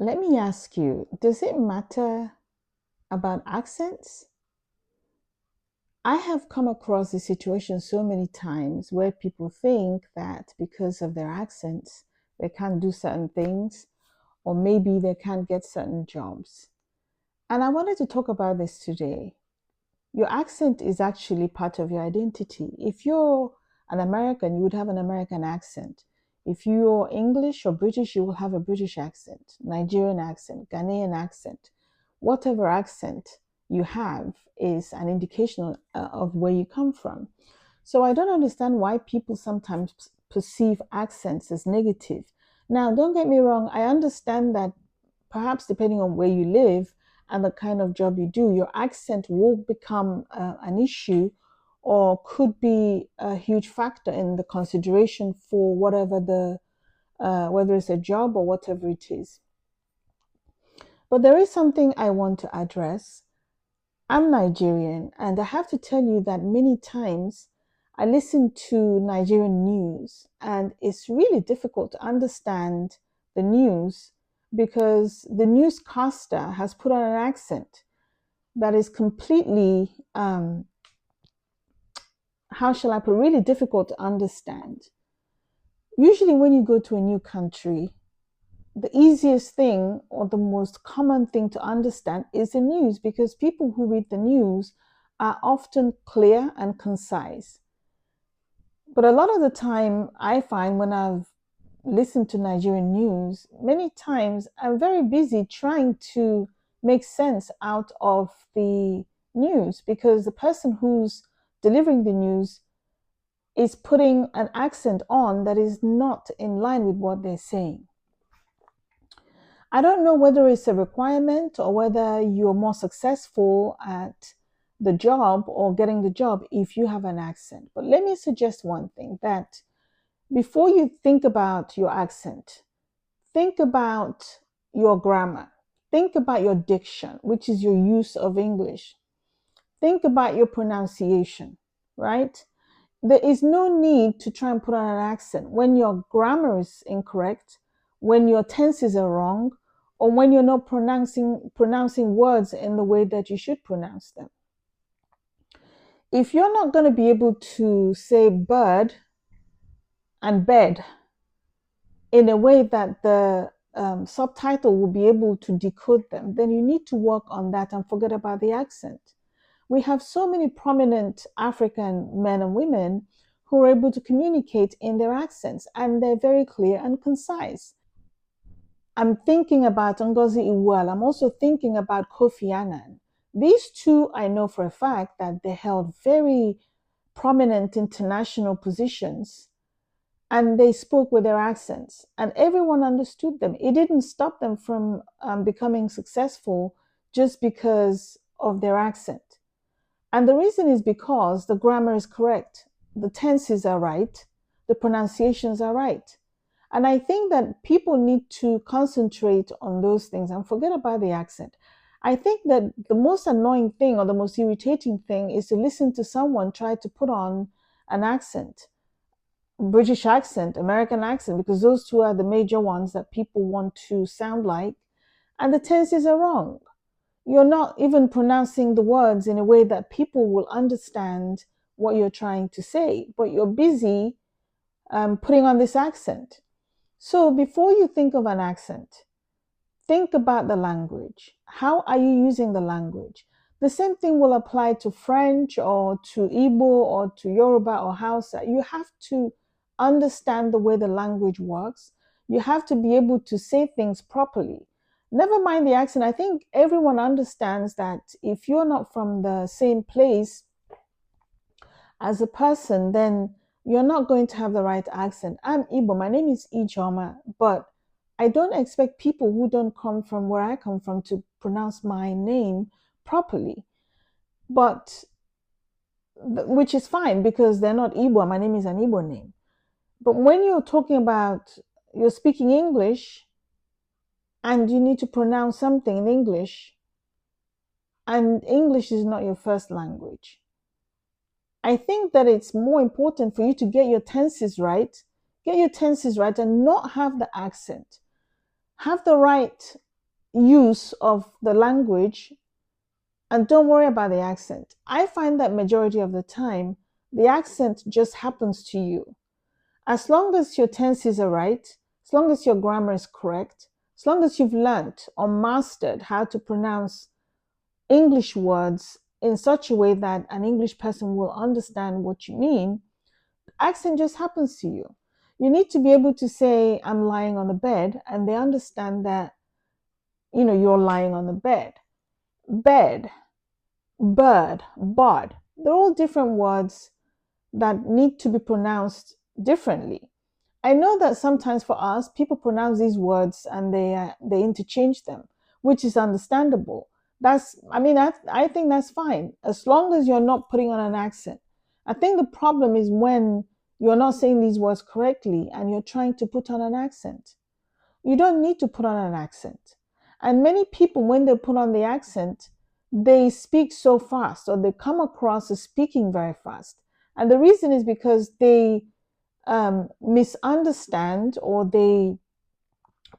Let me ask you, does it matter about accents? I have come across this situation so many times where people think that because of their accents, they can't do certain things, or maybe they can't get certain jobs. And I wanted to talk about this today. Your accent is actually part of your identity. If you're an American, you would have an American accent. If you're English or British, you will have a British accent, Nigerian accent, Ghanaian accent. Whatever accent you have is an indication of where you come from. So I don't understand why people sometimes perceive accents as negative. Now, don't get me wrong, I understand that perhaps depending on where you live and the kind of job you do, your accent will become an issue or could be a huge factor in the consideration for whatever whether it's a job or whatever it is. But there is something I want to address. I'm Nigerian, and I have to tell you that many times I listen to Nigerian news, and it's really difficult to understand the news because the newscaster has put on an accent that is completely, how shall I put, really difficult to understand. Usually, when you go to a new country, the easiest thing or the most common thing to understand is the news because people who read the news are often clear and concise. But a lot of the time, I find when I've listened to Nigerian news, many times I'm very busy trying to make sense out of the news because the person who's delivering the news is putting an accent on that is not in line with what they're saying. I don't know whether it's a requirement or whether you're more successful at the job or getting the job if you have an accent. But let me suggest one thing that before you think about your accent, think about your grammar, think about your diction, which is your use of English, think about your pronunciation, right? There is no need to try and put on an accent when your grammar is incorrect, when your tenses are wrong, or when you're not pronouncing words in the way that you should pronounce them. If you're not going to be able to say bird and bed in a way that the subtitle will be able to decode them, then you need to work on that and forget about the accent. We have so many prominent African men and women who are able to communicate in their accents and they're very clear and concise. I'm thinking about Ngozi Iweala. I'm also thinking about Kofi Annan. These two, I know for a fact that they held very prominent international positions and they spoke with their accents and everyone understood them. It didn't stop them from becoming successful just because of their accent. And the reason is because the grammar is correct, the tenses are right, the pronunciations are right. And I think that people need to concentrate on those things and forget about the accent. I think that the most annoying thing or the most irritating thing is to listen to someone try to put on an accent, British accent, American accent, because those two are the major ones that people want to sound like, and the tenses are wrong. You're not even pronouncing the words in a way that people will understand what you're trying to say, but you're busy putting on this accent. So before you think of an accent, think about the language. How are you using the language? The same thing will apply to French or to Igbo or to Yoruba or Hausa. You have to understand the way the language works. You have to be able to say things properly. Never mind the accent. I think everyone understands that if you're not from the same place as a person, then you're not going to have the right accent. I'm Igbo. My name is Ijoma, but I don't expect people who don't come from where I come from to pronounce my name properly. But which is fine because they're not Igbo. My name is an Igbo name. But when you're talking about you're speaking English and you need to pronounce something in English, and English is not your first language, I think that it's more important for you to get your tenses right and not have the accent. Have the right use of the language, and don't worry about the accent. I find that majority of the time, the accent just happens to you. As long as your tenses are right, as long as your grammar is correct, as long as you've learned or mastered how to pronounce English words in such a way that an English person will understand what you mean, accent just happens to you. You need to be able to say, I'm lying on the bed, and they understand that, you're lying on the bed. Bed, bird, bod, they're all different words that need to be pronounced differently. I know that sometimes for us, people pronounce these words and they interchange them, which is understandable. I think that's fine as long as you're not putting on an accent. I think the problem is when you're not saying these words correctly and you're trying to put on an accent. You don't need to put on an accent. And many people, when they put on the accent, they speak so fast or they come across as speaking very fast. And the reason is because they misunderstand or they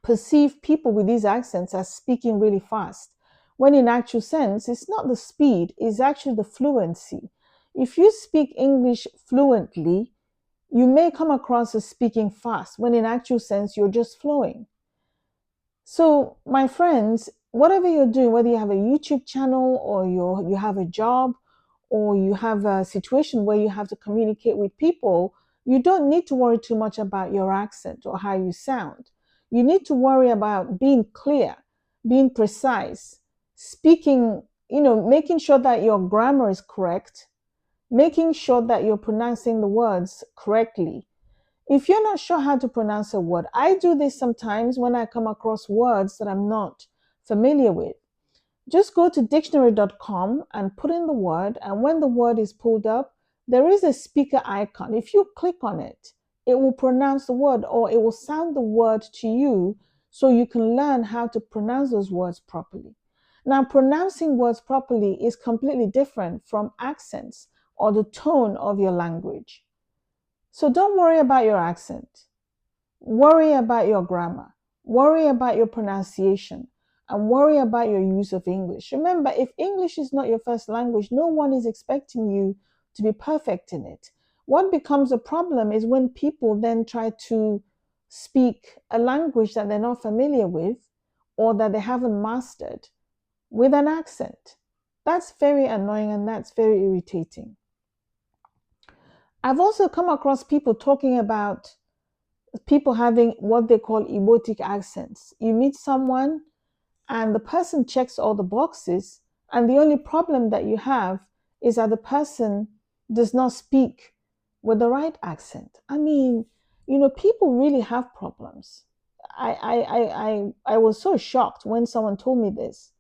perceive people with these accents as speaking really fast, when in actual sense, it's not the speed, it's actually the fluency. If you speak English fluently, you may come across as speaking fast, when in actual sense, you're just flowing. So, my friends, whatever you're doing, whether you have a YouTube channel or you have a job or you have a situation where you have to communicate with people, you don't need to worry too much about your accent or how you sound. You need to worry about being clear, being precise, speaking, making sure that your grammar is correct, making sure that you're pronouncing the words correctly. If you're not sure how to pronounce a word, I do this sometimes when I come across words that I'm not familiar with. Just go to dictionary.com and put in the word, and when the word is pulled up, there is a speaker icon. If you click on it, it will pronounce the word or it will sound the word to you so you can learn how to pronounce those words properly. Now, pronouncing words properly is completely different from accents or the tone of your language. So don't worry about your accent. Worry about your grammar. Worry about your pronunciation. And worry about your use of English. Remember, if English is not your first language, no one is expecting you to be perfect in it. What becomes a problem is when people then try to speak a language that they're not familiar with or that they haven't mastered with an accent. That's very annoying and that's very irritating. I've also come across people talking about people having what they call emotic accents. You meet someone and the person checks all the boxes, and the only problem that you have is that the person does not speak with the right accent. I mean, people really have problems. I was so shocked when someone told me this.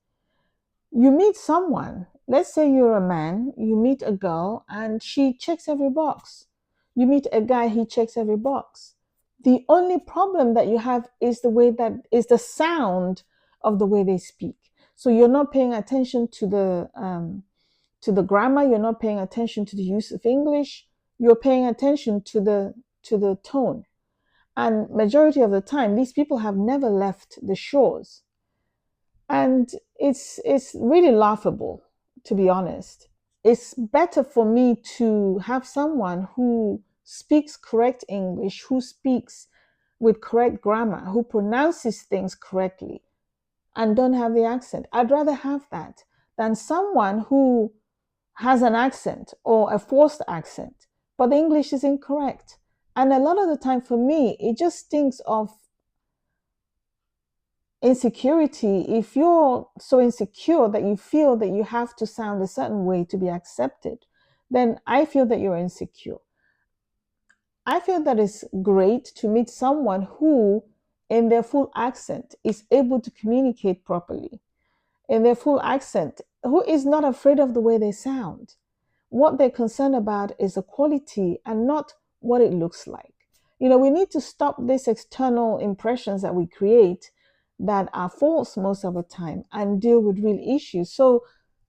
You meet someone, let's say you're a man, you meet a girl and she checks every box. You meet a guy, he checks every box. The only problem that you have is the sound of the way they speak. So you're not paying attention to the grammar, you're not paying attention to the use of English, you're paying attention to the tone. And majority of the time, these people have never left the shores. And it's really laughable, to be honest. It's better for me to have someone who speaks correct English, who speaks with correct grammar, who pronounces things correctly and don't have the accent. I'd rather have that than someone who has an accent or a forced accent, but the English is incorrect. And a lot of the time for me, it just stinks of insecurity. If you're so insecure that you feel that you have to sound a certain way to be accepted, then I feel that you're insecure. I feel that it's great to meet someone who, in their full accent, is able to communicate properly, in their full accent, who is not afraid of the way they sound. What they're concerned about is the quality and not what it looks like. We need to stop these external impressions that we create that are false most of the time and deal with real issues. So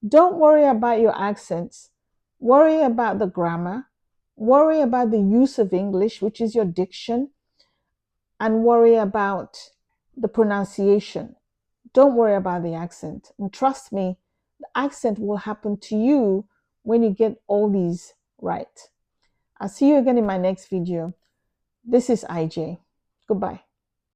don't worry about your accents, worry about the grammar, worry about the use of English, which is your diction, and worry about the pronunciation. Don't worry about the accent. And trust me, the accent will happen to you when you get all these right. I'll see you again in my next video. This is IJ. Goodbye.